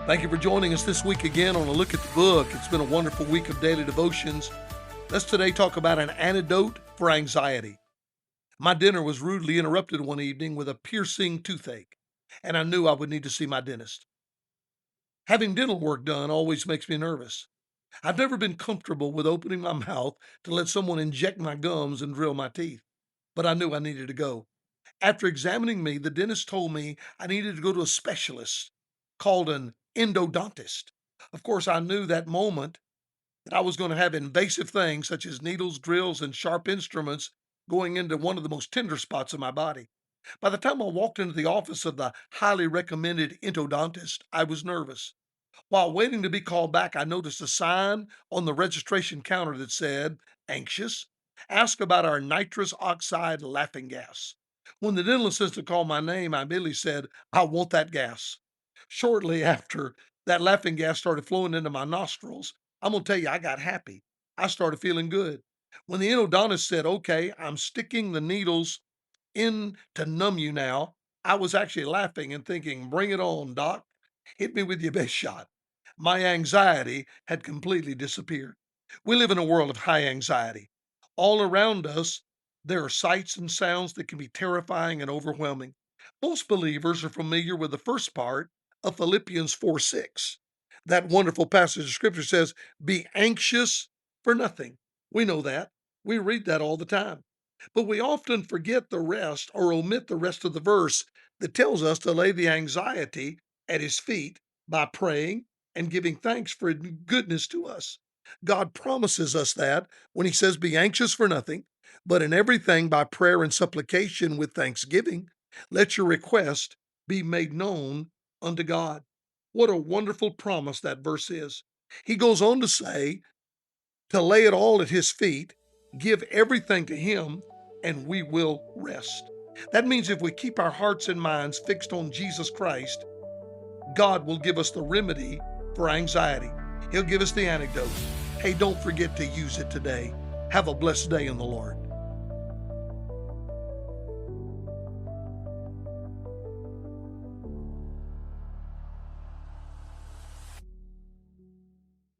Thank you for joining us this week again on A Look at the Book. It's been a wonderful week of daily devotions. Let's today talk about an antidote for anxiety. My dinner was rudely interrupted one evening with a piercing toothache, and I knew I would need to see my dentist. Having dental work done always makes me nervous. I've never been comfortable with opening my mouth to let someone inject my gums and drill my teeth, but I knew I needed to go. After examining me, the dentist told me I needed to go to a specialist called an endodontist. Of course, I knew that moment that I was going to have invasive things such as needles, drills, and sharp instruments going into one of the most tender spots of my body. By the time I walked into the office of the highly recommended endodontist, I was nervous. While waiting to be called back, I noticed a sign on the registration counter that said, "Anxious? Ask about our nitrous oxide laughing gas." When the dental assistant called my name, I immediately said, "I want that gas." Shortly after, that laughing gas started flowing into my nostrils. I'm going to tell you, I got happy. I started feeling good. When the endodontist said, "Okay, I'm sticking the needles in to numb you now," I was actually laughing and thinking, "Bring it on, doc. Hit me with your best shot." My anxiety had completely disappeared. We live in a world of high anxiety. All around us, there are sights and sounds that can be terrifying and overwhelming. Most believers are familiar with the first part of Philippians 4:6. That wonderful passage of scripture says, "Be anxious for nothing." We know that. We read that all the time. But we often forget the rest or omit the rest of the verse that tells us to lay the anxiety at his feet by praying and giving thanks for goodness to us. God promises us that when he says, "Be anxious for nothing, but in everything by prayer and supplication with thanksgiving, let your request be made known unto God." What a wonderful promise that verse is. He goes on to say, to lay it all at his feet, give everything to him, and we will rest. That means if we keep our hearts and minds fixed on Jesus Christ, God will give us the remedy for anxiety. He'll give us the antidote. Hey, don't forget to use it today. Have a blessed day in the Lord.